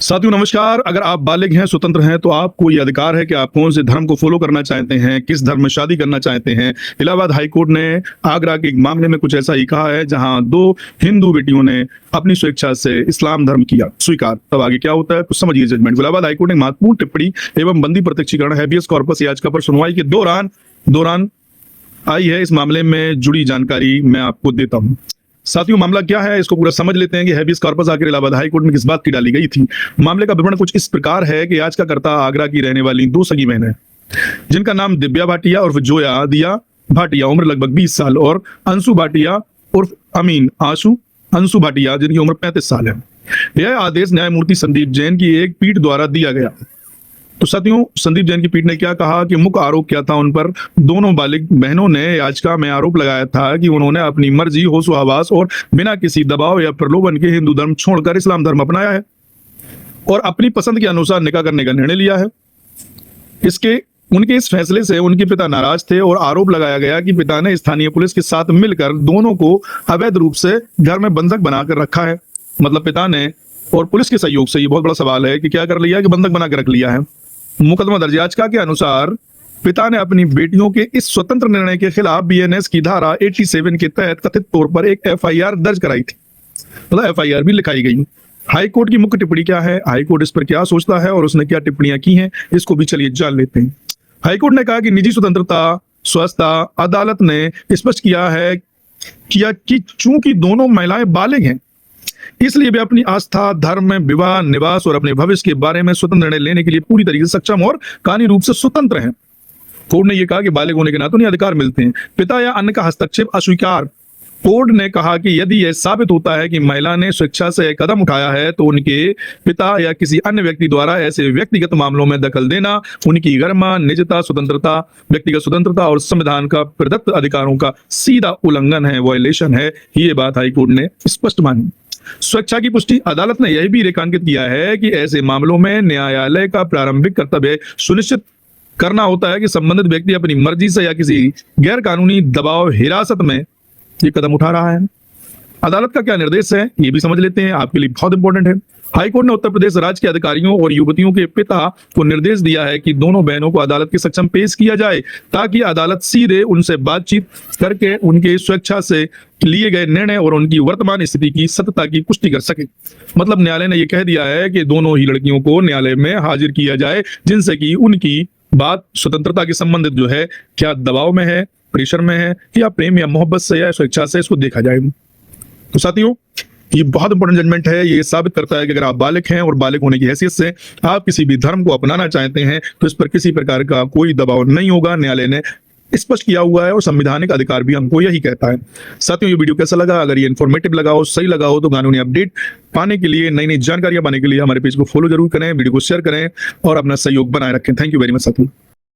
साथियों नमस्कार। अगर आप बालिग हैं, स्वतंत्र हैं, तो आपको ये अधिकार है कि आप कौन से धर्म को फॉलो करना चाहते हैं, किस धर्म में शादी करना चाहते हैं। इलाहाबाद हाईकोर्ट ने आगरा के एक मामले में कुछ ऐसा ही कहा है, जहां दो हिंदू बेटियों ने अपनी स्वेच्छा से इस्लाम धर्म किया स्वीकार। तब आगे क्या होता है कुछ समझिए जजमेंट। इलाहाबाद हाईकोर्ट ने महत्वपूर्ण टिप्पणी एवं बंदी प्रत्यक्षीकरण हैबियस कॉर्पस याचिका पर सुनवाई के दौरान आई है। इस मामले में जुड़ी जानकारी मैं आपको देता हूं। साथियों मामला क्या है इसको पूरा समझ लेते हैं कि हैबियस कॉर्पस आखिर इलाहाबाद हाईकोर्ट में किस बात की डाली गई थी। मामले का विवरण कुछ इस प्रकार है कि याचिकाकर्ता आगरा की रहने वाली दो सगी बहनें जिनका नाम दिव्या भाटिया उर्फ जोया दिया भाटिया उम्र लगभग 20 साल और अंशु भाटिया उर्फ अमीन अंशु भाटिया जिनकी उम्र 35 साल है। यह आदेश न्यायमूर्ति संदीप जैन की एक पीठ द्वारा दिया गया। तो साथियों संदीप जैन की पीठ ने क्या कहा कि मुख्य आरोप क्या था उन पर। दोनों बालिग बहनों ने याचिका में आरोप लगाया था कि उन्होंने अपनी मर्जी होशो-हवास और बिना किसी दबाव या प्रलोभन के हिंदू धर्म छोड़कर इस्लाम धर्म अपनाया है और अपनी पसंद के अनुसार निकाह करने का निर्णय लिया है। उनके इस फैसले से उनके पिता नाराज थे और आरोप लगाया गया कि पिता ने स्थानीय पुलिस के साथ मिलकर दोनों को अवैध रूप से घर में बंधक बनाकर रखा है। मतलब पिता ने और पुलिस के सहयोग से, ये बहुत बड़ा सवाल है कि क्या कर लिया कि बंधक बना के रख लिया है। मुकदमा दर्ज याचिका के अनुसार पिता ने अपनी बेटियों के इस स्वतंत्र निर्णय के खिलाफ बीएनएस की धारा 87 के तहत कथित तौर पर एक एफआईआर दर्ज कराई थी। मतलब एफआईआर भी लिखाई गई। हाईकोर्ट की मुख्य टिप्पणी क्या है, हाईकोर्ट इस पर क्या सोचता है और उसने क्या टिप्पणियां की हैं, इसको भी चलिए जान लेते हैं। हाईकोर्ट ने कहा कि निजी स्वतंत्रता स्वास्थ्य अदालत ने स्पष्ट किया है कि चूंकि दोनों महिलाएं बालिग हैं इसलिए वे अपनी आस्था, धर्म, विवाह, निवास और अपने भविष्य के बारे में स्वतंत्र निर्णय लेने के लिए पूरी तरीके से सक्षम और कानूनी रूप से स्वतंत्र हैं। कोर्ट ने यह कहा कि बालिग होने के नाते उन्हें अधिकार मिलते हैं। पिता या अन्य का हस्तक्षेप अस्वीकार। कोर्ट ने कहा कि यदि यह साबित होता है कि महिला ने स्वेच्छा से एक कदम उठाया है तो उनके पिता या किसी अन्य व्यक्ति द्वारा ऐसे व्यक्तिगत मामलों में दखल देना उनकी गरिमा, निजता, स्वतंत्रता, व्यक्तिगत स्वतंत्रता और संविधान का प्रदत्त अधिकारों का सीधा उल्लंघन है, वायलेशन है। ये बात हाईकोर्ट ने स्पष्ट मानी। स्वेच्छा की पुष्टि। अदालत ने यह भी रेखांकित किया है कि ऐसे मामलों में न्यायालय का प्रारंभिक कर्तव्य सुनिश्चित करना होता है कि संबंधित व्यक्ति अपनी मर्जी से या किसी गैर कानूनी दबाव हिरासत में ये कदम उठा रहा है। अदालत का क्या निर्देश है ये भी समझ लेते हैं, आपके लिए बहुत इंपॉर्टेंट है। हाईकोर्ट ने उत्तर प्रदेश राज्य के अधिकारियों और युवतियों के पिता को निर्देश दिया है कि दोनों बहनों को अदालत के समक्ष पेश किया जाए ताकि अदालत सीधे उनसे बातचीत करके उनके स्वेच्छा से लिए गए निर्णय और उनकी वर्तमान स्थिति की सत्यता की पुष्टि कर सके। मतलब न्यायालय ने यह कह दिया है कि दोनों ही लड़कियों को न्यायालय में हाजिर किया जाए जिनसे कि उनकी बात स्वतंत्रता के संबंधित जो है क्या दबाव में है, प्रेशर में है या प्रेम या मोहब्बत से या स्वेच्छा से, इसको देखा जाए। तो साथियों ये बहुत इंपॉर्टेंट जजमेंट है। ये साबित करता है कि अगर आप बालिग हैं और बालिग होने की हैसियत से आप किसी भी धर्म को अपनाना चाहते हैं तो इस पर किसी प्रकार का कोई दबाव नहीं होगा। न्यायालय ने स्पष्ट किया हुआ है और संवैधानिक अधिकार भी हमको यही कहता है। साथियों ये वीडियो कैसा लगा, अगर ये इन्फॉर्मेटिव लगा हो, सही लगा हो तो कानूनी अपडेट पाने के लिए, नई नई जानकारियां पाने के लिए हमारे पेज को फॉलो जरूर करें, वीडियो को शेयर करें और अपना सहयोग बनाए रखें। थैंक यू वेरी मच साथियों।